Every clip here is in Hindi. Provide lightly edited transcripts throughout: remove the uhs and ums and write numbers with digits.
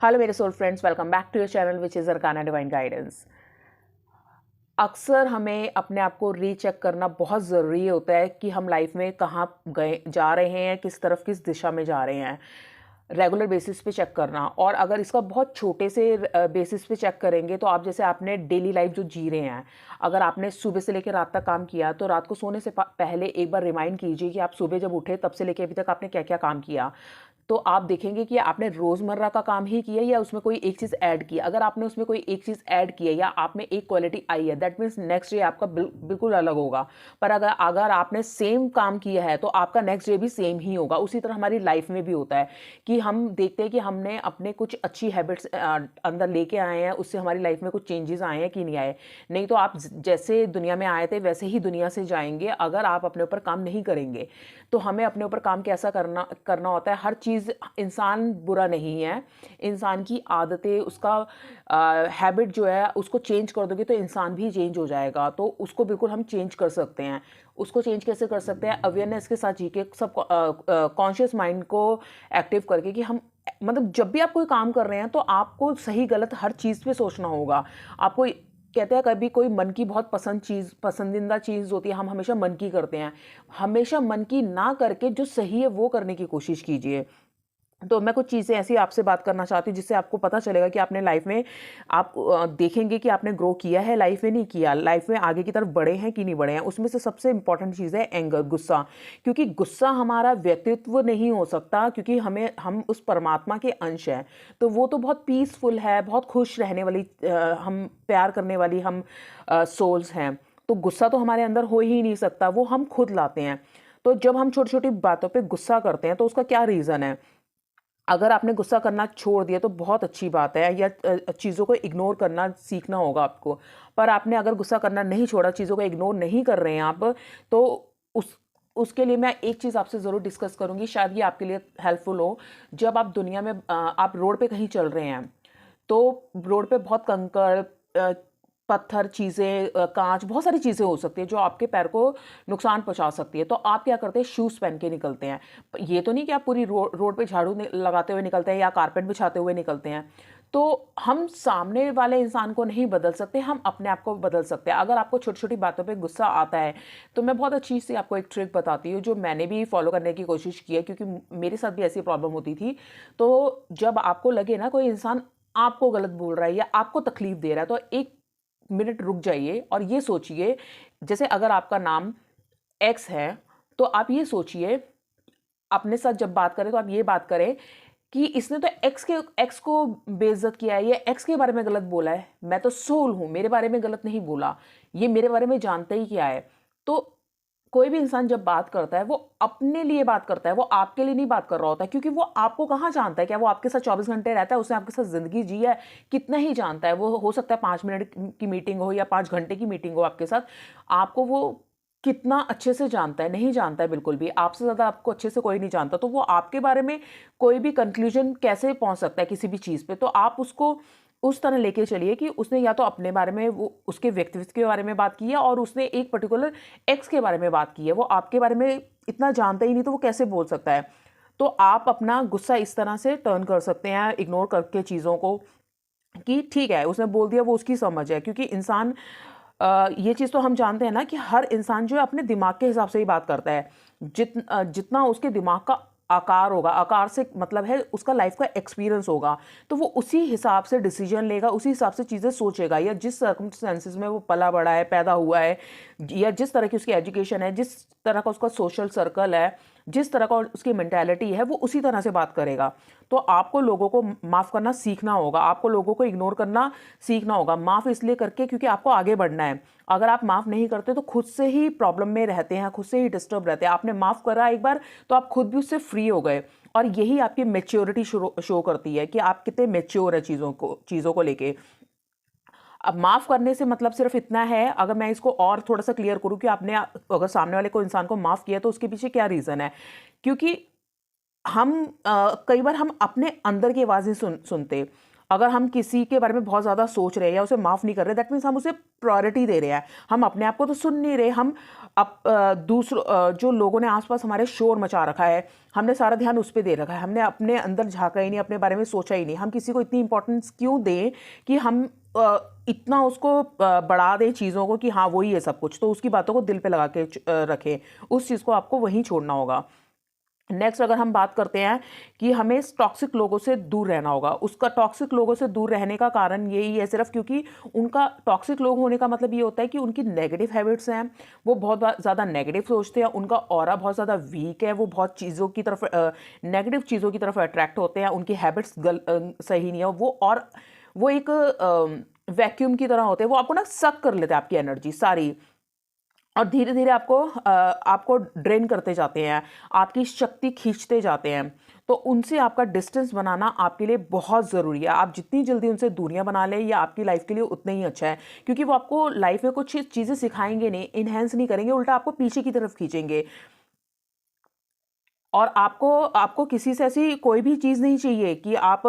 हेलो मेरे soul friends, welcome back to your channel which is Arcana Divine Guidance. अक्सर हमें अपने आप को रीचेक करना बहुत ज़रूरी होता है कि हम लाइफ में कहाँ गए जा रहे हैं, किस तरफ किस दिशा में जा रहे हैं। रेगुलर बेसिस पे चेक करना, और अगर इसका बहुत छोटे से बेसिस पे चेक करेंगे तो आप जैसे आपने डेली लाइफ जो जी रहे हैं, अगर आपने सुबह से लेकर रात तक काम किया तो रात को सोने से पहले एक बार रिमाइंड कीजिए कि आप सुबह जब उठे तब से लेकर अभी तक आपने क्या क्या काम किया। तो आप देखेंगे कि आपने रोज़मर्रा का काम ही किया या उसमें कोई एक चीज़ ऐड की। अगर आपने उसमें कोई एक चीज़ ऐड की है या आप में एक क्वालिटी आई है, दैट मीन्स नेक्स्ट डे आपका बिल्कुल अलग होगा। पर अगर अगर आपने सेम काम किया है तो आपका नेक्स्ट डे भी सेम ही होगा। उसी तरह हमारी लाइफ में भी होता है कि हम देखते हैं कि हमने अपने कुछ अच्छी हैबिट्स अंदर लेके आए हैं, उससे हमारी लाइफ में कुछ चेंजेस आए हैं कि नहीं आए। नहीं तो आप जैसे दुनिया में आए थे वैसे ही दुनिया से जाएंगे अगर आप अपने ऊपर काम नहीं करेंगे। तो हमें अपने ऊपर काम कैसा करना करना होता है। हर चीज़, इंसान बुरा नहीं है, इंसान की आदतें, उसका हैबिट जो है उसको चेंज कर दोगे तो इंसान भी चेंज हो जाएगा। तो उसको बिल्कुल हम चेंज कर सकते हैं। उसको चेंज कैसे कर सकते हैं? अवेयरनेस के साथ जी के, सब कॉन्शियस माइंड को एक्टिव करके कि हम, मतलब जब भी आप कोई काम कर रहे हैं तो आपको सही गलत हर चीज़ पे सोचना होगा। आपको, कहते हैं कभी कोई मन की बहुत पसंदीदा चीज़ होती है, हम हमेशा मन की करते हैं। हमेशा मन की ना करके जो सही है वो करने की कोशिश कीजिए। तो मैं कुछ चीज़ें ऐसी आपसे बात करना चाहती हूँ जिससे आपको पता चलेगा कि आपने लाइफ में, आप देखेंगे कि आपने ग्रो किया है लाइफ में, नहीं किया, लाइफ में आगे की तरफ बढ़े हैं कि नहीं बढ़े हैं। उसमें से सबसे इंपॉर्टेंट चीज़ है एंगर, गुस्सा। क्योंकि गुस्सा हमारा व्यक्तित्व नहीं हो सकता, क्योंकि हम उस परमात्मा के अंश हैं। तो वो तो बहुत पीसफुल है, बहुत खुश रहने वाली, हम प्यार करने वाली हम सोल्स हैं। तो गुस्सा तो हमारे अंदर हो ही नहीं सकता, वो हम खुद लाते हैं। तो जब हम छोटी छोटी बातों पे गुस्सा करते हैं तो उसका क्या रीज़न है? अगर आपने गुस्सा करना छोड़ दिया तो बहुत अच्छी बात है, या चीज़ों को इग्नोर करना सीखना होगा आपको। पर आपने अगर गुस्सा करना नहीं छोड़ा, चीज़ों को इग्नोर नहीं कर रहे हैं आप, तो उस उसके लिए मैं एक चीज़ आपसे ज़रूर डिस्कस करूँगी, शायद ये आपके लिए हेल्पफुल हो। जब आप दुनिया में, आप रोड पे कहीं चल रहे हैं तो रोड पे बहुत कंकड़, पत्थर, चीज़ें, कांच, बहुत सारी चीज़ें हो सकती है जो आपके पैर को नुकसान पहुंचा सकती है। तो आप क्या करते हैं? शूज़ पहन के निकलते हैं। ये तो नहीं कि आप पूरी रोड पे झाड़ू लगाते हुए निकलते हैं या कारपेट बिछाते हुए निकलते हैं। तो हम सामने वाले इंसान को नहीं बदल सकते, हम अपने आप को बदल सकते हैं। अगर आपको छोटी छोटी बातों पे गुस्सा आता है तो मैं बहुत अच्छी सी आपको एक ट्रिक बताती हूँ जो मैंने भी फॉलो करने की कोशिश की है, क्योंकि मेरे साथ भी ऐसी प्रॉब्लम होती थी। तो जब आपको लगे ना कोई इंसान आपको गलत बोल रहा है या आपको तकलीफ दे रहा है, तो एक मिनट रुक जाइए और ये सोचिए, जैसे अगर आपका नाम एक्स है तो आप ये सोचिए, अपने साथ जब बात करें तो आप ये बात करें कि इसने तो एक्स को बेइज्जत किया है, ये एक्स के बारे में गलत बोला है, मैं तो सोल हूं, मेरे बारे में गलत नहीं बोला, ये मेरे बारे में जानता ही क्या है। तो कोई भी इंसान जब बात करता है वो अपने लिए बात करता है, वो आपके लिए नहीं बात कर रहा होता, क्योंकि वो आपको कहाँ जानता है। क्या वो आपके साथ 24 घंटे रहता है? उसने आपके साथ जिंदगी जी है, कितना ही जानता है। वो हो सकता है 5 मिनट की मीटिंग हो या 5 घंटे की मीटिंग हो आपके साथ, आपको वो कितना अच्छे से जानता है? नहीं जानता है बिल्कुल भी। आपसे ज़्यादा आपको अच्छे से कोई नहीं जानता। तो वो आपके बारे में कोई भी कंक्लूजन कैसे पहुंच सकता है किसी भी चीज़ पे? तो आप उसको उस तरह लेके चलिए कि उसने या तो अपने बारे में, वो उसके व्यक्तित्व के बारे में बात की है, और उसने एक पर्टिकुलर एक्स के बारे में बात की है। वो आपके बारे में इतना जानता ही नहीं तो वो कैसे बोल सकता है? तो आप अपना गुस्सा इस तरह से टर्न कर सकते हैं, इग्नोर करके चीज़ों को, कि ठीक है उसने बोल दिया, वो उसकी समझ है। क्योंकि इंसान, ये चीज़ तो हम जानते हैं ना कि हर इंसान जो है अपने दिमाग के हिसाब से ही बात करता है। जितना उसके दिमाग का आकार होगा, आकार से मतलब है उसका लाइफ का एक्सपीरियंस होगा, तो वो उसी हिसाब से डिसीजन लेगा, उसी हिसाब से चीज़ें सोचेगा। या जिस सर्कमस्टेंसेस में वो पला बड़ा है, पैदा हुआ है, या जिस तरह की उसकी एजुकेशन है, जिस तरह का उसका सोशल सर्कल है, जिस तरह का उसकी मेंटालिटी है, वो उसी तरह से बात करेगा। तो आपको लोगों को माफ़ करना सीखना होगा, आपको लोगों को इग्नोर करना सीखना होगा। माफ़ इसलिए करके क्योंकि आपको आगे बढ़ना है। अगर आप माफ़ नहीं करते तो खुद से ही प्रॉब्लम में रहते हैं, खुद से ही डिस्टर्ब रहते हैं। आपने माफ़ करा एक बार तो आप खुद भी उससे फ्री हो गए, और यही आपकी मेच्योरिटी शो करती है कि आप कितने मेच्योर है चीज़ों को लेके। अब माफ़ करने से मतलब सिर्फ इतना है, अगर मैं इसको और थोड़ा सा क्लियर करूँ कि आपने अगर सामने वाले को, इंसान को माफ़ किया तो उसके पीछे क्या रीज़न है। क्योंकि हम, कई बार हम अपने अंदर की आवाज़ नहीं सुनते। अगर हम किसी के बारे में बहुत ज़्यादा सोच रहे हैं या उसे माफ़ नहीं कर रहे, दैट मीन्स हम उसे प्रायोरिटी दे रहे हैं। हम अपने आप को तो सुन नहीं रहे, हम दूसरों जो लोगों ने आसपास हमारे शोर मचा रखा है, हमने सारा ध्यान उस पे दे रखा है, हमने अपने अंदर झांका ही नहीं, अपने बारे में सोचा ही नहीं। हम किसी को इतनी इंपॉर्टेंस क्यों दें कि हम इतना उसको बढ़ा दें चीज़ों को कि हाँ वही है सब कुछ, तो उसकी बातों को दिल पे लगा के रखें। उस चीज़ को आपको वहीं छोड़ना होगा। नेक्स्ट अगर हम बात करते हैं कि हमें टॉक्सिक लोगों से दूर रहना होगा, उसका टॉक्सिक लोगों से दूर रहने का कारण यही है सिर्फ क्योंकि उनका टॉक्सिक लोग होने का मतलब ये होता है कि उनकी नेगेटिव हैबिट्स हैं, वो बहुत ज़्यादा नेगेटिव सोचते हैं, उनका ऑरा बहुत ज़्यादा वीक है, वो बहुत चीज़ों की तरफ नेगेटिव चीज़ों की तरफ अट्रैक्ट होते हैं, उनकी हैबिट्स सही नहीं है वो एक वैक्यूम की तरह होते हैं, वो आपको ना सक कर लेते हैं आपकी एनर्जी सारी, और धीरे धीरे आपको ड्रेन करते जाते हैं, आपकी शक्ति खींचते जाते हैं। तो उनसे आपका डिस्टेंस बनाना आपके लिए बहुत ज़रूरी है। आप जितनी जल्दी उनसे दूरियां बना लें, ये आपकी लाइफ के लिए उतना ही अच्छा है, क्योंकि वो आपको लाइफ में कुछ चीज़ें सिखाएंगे नहीं, इन्हेंस नहीं करेंगे, उल्टा आपको पीछे की तरफ खींचेंगे। और आपको किसी से ऐसी कोई भी चीज़ नहीं चाहिए कि आप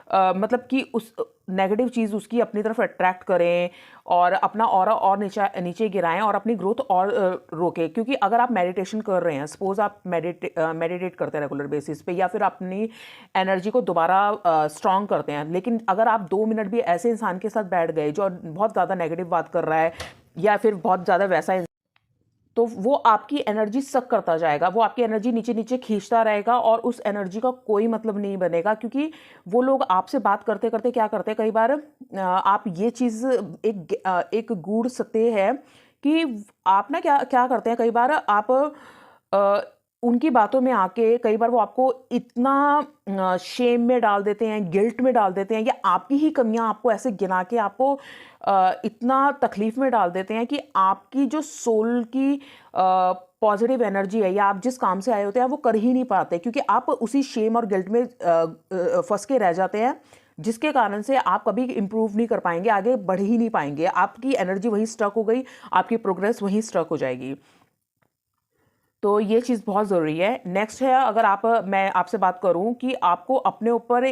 मतलब कि उस नेगेटिव चीज़ उसकी अपनी तरफ अट्रैक्ट करें और अपना ऑरा और नीचे नीचे गिराएं और अपनी ग्रोथ और रोकें। क्योंकि अगर आप मेडिटेशन कर रहे हैं, सपोज आप मेडिटेट करते हैं रेगुलर बेसिस पे, या फिर अपनी एनर्जी को दोबारा स्ट्रॉन्ग करते हैं, लेकिन अगर आप 2 मिनट भी ऐसे इंसान के साथ बैठ गए जो बहुत ज़्यादा नेगेटिव बात कर रहा है या फिर बहुत ज़्यादा वैसा, तो वो आपकी एनर्जी सक करता जाएगा, वो आपकी एनर्जी नीचे नीचे खींचता रहेगा और उस एनर्जी का कोई मतलब नहीं बनेगा। क्योंकि वो लोग आपसे बात करते करते क्या करते हैं, कई बार आप ये चीज़ एक गूढ़ सत्य है कि आप ना क्या क्या करते हैं, कई बार आप अ, उनकी बातों में आके कई बार वो आपको इतना शेम में डाल देते हैं, गिल्ट में डाल देते हैं, या आपकी ही कमियां आपको ऐसे गिना के आपको इतना तकलीफ में डाल देते हैं कि आपकी जो सोल की पॉजिटिव एनर्जी है या आप जिस काम से आए होते हैं वो कर ही नहीं पाते, क्योंकि आप उसी शेम और गिल्ट में फंस के रह जाते हैं, जिसके कारण से आप कभी इंप्रूव नहीं कर पाएंगे, आगे बढ़ ही नहीं पाएंगे, आपकी एनर्जी वहीं स्टक हो गई, आपकी प्रोग्रेस वहीं स्टक हो जाएगी। तो ये चीज़ बहुत ज़रूरी है। नेक्स्ट है, अगर मैं आपसे बात करूं कि आपको अपने ऊपर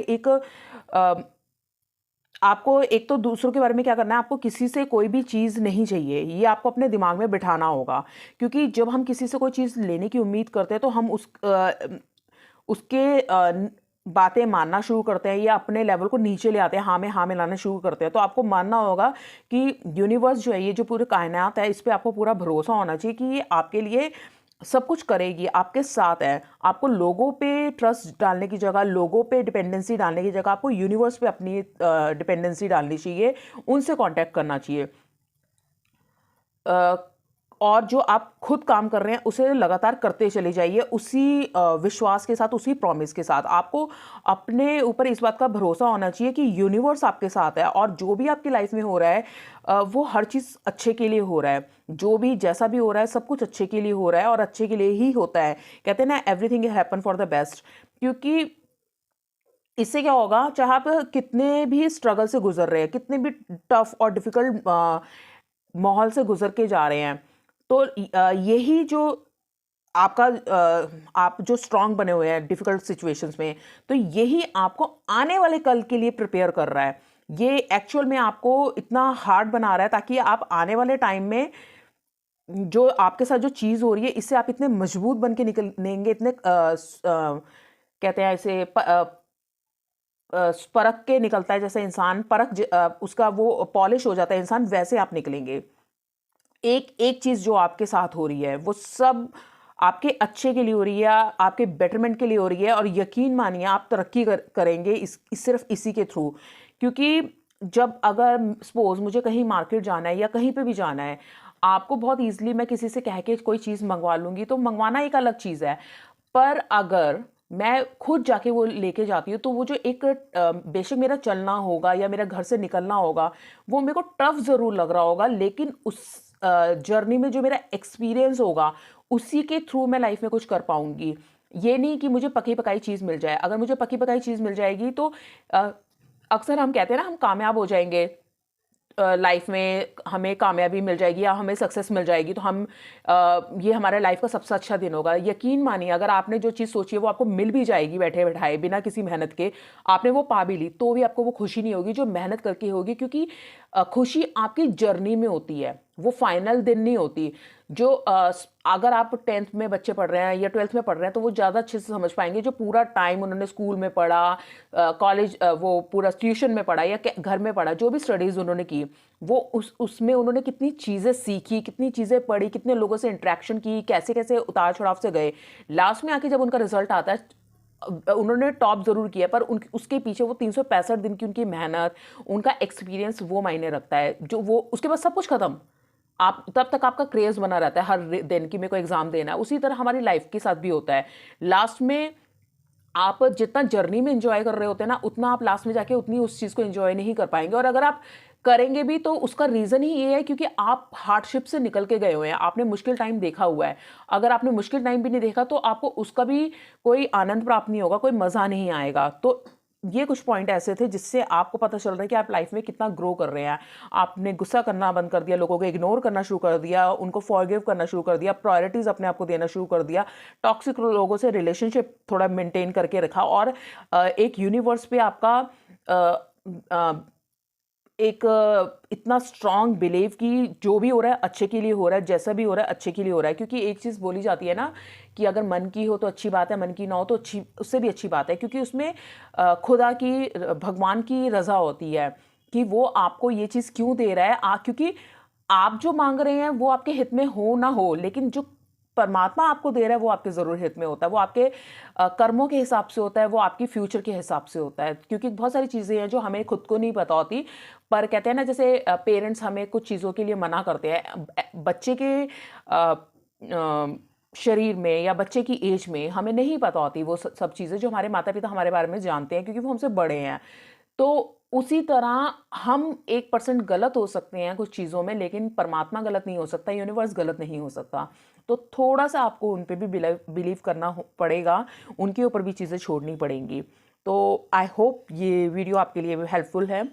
आपको एक तो दूसरों के बारे में क्या करना है, आपको किसी से कोई भी चीज़ नहीं चाहिए, ये आपको अपने दिमाग में बिठाना होगा। क्योंकि जब हम किसी से कोई चीज़ लेने की उम्मीद करते हैं तो हम उसके बातें मानना शुरू करते हैं या अपने लेवल को नीचे ले आते हैं, हाँ में लाना शुरू करते हैं। तो आपको मानना होगा कि यूनिवर्स जो है, ये जो पूरे कायनात है, इस पर आपको पूरा भरोसा होना चाहिए कि ये आपके लिए सब कुछ करेगी, आपके साथ है। आपको लोगों पे ट्रस्ट डालने की जगह, लोगों पे डिपेंडेंसी डालने की जगह आपको यूनिवर्स पे अपनी डिपेंडेंसी डालनी चाहिए, उनसे कांटेक्ट करना चाहिए। और जो आप खुद काम कर रहे हैं उसे लगातार करते चले जाइए, उसी विश्वास के साथ, उसी प्रॉमिस के साथ। आपको अपने ऊपर इस बात का भरोसा होना चाहिए कि यूनिवर्स आपके साथ है और जो भी आपकी लाइफ में हो रहा है वो हर चीज़ अच्छे के लिए हो रहा है। जो भी जैसा भी हो रहा है सब कुछ अच्छे के लिए हो रहा है और अच्छे के लिए ही होता है। कहते हैं ना, everything happen for the best. क्योंकि इससे क्या होगा, चाहे आप कितने भी स्ट्रगल से गुजर रहे हैं, कितने भी टफ और डिफिकल्ट माहौल से गुजर के जा रहे हैं, तो यही जो आपका आप जो स्ट्रांग बने हुए हैं डिफिकल्ट सिचुएशंस में, तो यही आपको आने वाले कल के लिए प्रिपेयर कर रहा है। ये एक्चुअल में आपको इतना हार्ड बना रहा है ताकि आप आने वाले टाइम में जो आपके साथ जो चीज़ हो रही है, इससे आप इतने मजबूत बन के निकलेंगे, इतने कहते हैं इसे परख के निकलता है, जैसे इंसान उसका वो पॉलिश हो जाता है इंसान, वैसे आप निकलेंगे। एक एक चीज़ जो आपके साथ हो रही है वो सब आपके अच्छे के लिए हो रही है, आपके बेटरमेंट के लिए हो रही है, और यकीन मानिए आप तरक्की करेंगे सिर्फ इसी के थ्रू। क्योंकि जब अगर सपोज मुझे कहीं मार्केट जाना है या कहीं पे भी जाना है, आपको बहुत ईजिली मैं किसी से कह के कोई चीज़ मंगवा लूँगी, तो मंगवाना एक अलग चीज़ है। पर अगर मैं खुद जाके वो लेके जाती हूँ, तो वो जो एक बेशक मेरा चलना होगा या मेरा घर से निकलना होगा, वो मेरे को टफ ज़रूर लग रहा होगा, लेकिन उस जर्नी में जो मेरा एक्सपीरियंस होगा उसी के थ्रू मैं लाइफ में कुछ कर पाऊंगी। ये नहीं कि मुझे पकी पकाई चीज़ मिल जाए। अगर मुझे पकी पकाई चीज़ मिल जाएगी तो अक्सर हम कहते हैं ना, हम कामयाब हो जाएंगे, लाइफ में हमें कामयाबी मिल जाएगी या हमें सक्सेस मिल जाएगी तो हम ये हमारे लाइफ का सबसे अच्छा दिन होगा। यकीन मानिए, अगर आपने जो चीज़ सोची है वो आपको मिल भी जाएगी बैठे बैठाए बिना किसी मेहनत के, आपने वो पा भी ली, तो भी आपको वो खुशी नहीं होगी जो मेहनत करके होगी, क्योंकि खुशी आपकी जर्नी में होती है, वो फाइनल दिन नहीं होती। जो अगर आप 10th में बच्चे पढ़ रहे हैं या 12th में पढ़ रहे हैं तो वो ज़्यादा अच्छे से समझ पाएंगे, जो पूरा टाइम उन्होंने स्कूल में पढ़ा, कॉलेज वो पूरा ट्यूशन में पढ़ा या घर में पढ़ा, जो भी स्टडीज़ उन्होंने की, वो उसमें उन्होंने कितनी चीज़ें सीखी, कितनी चीज़ें पढ़ी, कितने लोगों से इंटरेक्शन की, कैसे कैसे उतार चढ़ाव से गए, लास्ट में आके जब उनका रिजल्ट आता है, उन्होंने टॉप ज़रूर किया पर उसके पीछे वो 365 दिन की उनकी मेहनत, उनका एक्सपीरियंस वो मायने रखता है। जो वो उसके बाद सब कुछ ख़त्म, आप तब तक आपका क्रेज़ बना रहता है हर दिन कि मेरे को एग्ज़ाम देना है। उसी तरह हमारी लाइफ के साथ भी होता है। लास्ट में आप जितना जर्नी में एंजॉय कर रहे होते हैं ना, उतना आप लास्ट में जाके उतनी उस चीज़ को एंजॉय नहीं कर पाएंगे। और अगर आप करेंगे भी तो उसका रीज़न ही ये है क्योंकि आप हार्डशिप से निकल के गए हुए हैं, आपने मुश्किल टाइम देखा हुआ है। अगर आपने मुश्किल टाइम भी नहीं देखा तो आपको उसका भी कोई आनंद प्राप्त नहीं होगा, कोई मज़ा नहीं आएगा। तो ये कुछ पॉइंट ऐसे थे जिससे आपको पता चल रहा है कि आप लाइफ में कितना ग्रो कर रहे हैं। आपने गुस्सा करना बंद कर दिया, लोगों को इग्नोर करना शुरू कर दिया, उनको फॉरगिव करना शुरू कर दिया, प्रायोरिटीज़ अपने आप को देना शुरू कर दिया, टॉक्सिक लोगों से रिलेशनशिप थोड़ा मेंटेन करके रखा, और एक यूनिवर्स पे आपका एक इतना स्ट्रॉन्ग बिलीव कि जो भी हो रहा है अच्छे के लिए हो रहा है, जैसा भी हो रहा है अच्छे के लिए हो रहा है। क्योंकि एक चीज़ बोली जाती है ना कि अगर मन की हो तो अच्छी बात है, मन की ना हो तो अच्छी, उससे भी अच्छी बात है, क्योंकि उसमें खुदा की, भगवान की रज़ा होती है कि वो आपको ये चीज़ क्यों दे रहा है। क्योंकि आप जो मांग रहे हैं वो आपके हित में हो ना हो, लेकिन जो परमात्मा आपको दे रहा है वो आपके ज़रूर हित में होता है, वो आपके कर्मों के हिसाब से होता है, वो आपकी फ्यूचर के हिसाब से होता है। क्योंकि बहुत सारी चीज़ें हैं जो हमें खुद को नहीं पता होती, पर कहते हैं ना, जैसे पेरेंट्स हमें कुछ चीज़ों के लिए मना करते हैं, बच्चे के शरीर में या बच्चे की एज में हमें नहीं पता होती वो सब चीज़ें जो हमारे माता पिता हमारे बारे में जानते हैं, क्योंकि वो हमसे बड़े हैं। तो उसी तरह हम 1% गलत हो सकते हैं कुछ चीज़ों में, लेकिन परमात्मा गलत नहीं हो सकता, यूनिवर्स गलत नहीं हो सकता। तो थोड़ा-सा आपको उन पे भी बिलीव करना पड़ेगा, उनके ऊपर भी चीज़ें छोड़नी पड़ेंगी। तो आई होप ये वीडियो आपके लिए हेल्पफुल है।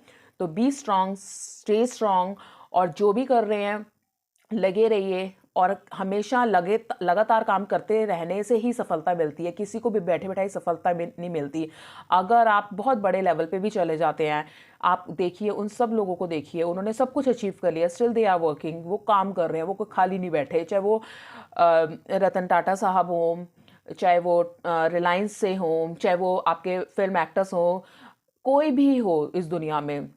तो बी स्ट्रॉन्ग, स्टे स्ट्रॉन्ग, और जो भी कर रहे हैं लगे रहिए, और हमेशा लगातार काम करते रहने से ही सफलता मिलती है, किसी को भी बैठे बैठाई सफलता नहीं मिलती। अगर आप बहुत बड़े लेवल पे भी चले जाते हैं, आप देखिए उन सब लोगों को देखिए, उन्होंने सब कुछ अचीव कर लिया, स्टिल दे आर वर्किंग, वो काम कर रहे हैं, वो कोई खाली नहीं बैठे। चाहे वो रतन टाटा साहब हों, चाहे वो रिलायंस से हों, चाहे वो आपके फिल्म एक्टर्स हों, कोई भी हो इस दुनिया में,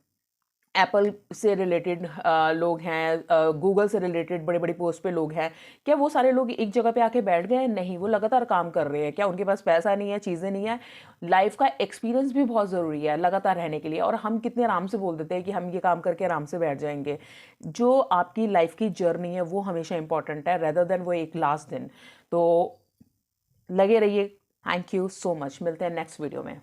एप्पल से रिलेटेड लोग हैं, गूगल से रिलेटेड बड़े बड़ी पोस्ट पे लोग हैं, क्या वो सारे लोग एक जगह पे आके बैठ गए हैं? नहीं, वो लगातार काम कर रहे हैं। क्या उनके पास पैसा नहीं है, चीज़ें नहीं है? लाइफ का एक्सपीरियंस भी बहुत ज़रूरी है लगातार रहने के लिए। और हम कितने आराम से बोल देते हैं कि हम ये काम करके आराम से बैठ जाएंगे। जो आपकी लाइफ की जर्नी है वो हमेशा इंपॉर्टेंट है, रेदर देन वो एक लास्ट दिन। तो लगे रहिए। थैंक यू सो मच, मिलते हैं नेक्स्ट वीडियो में।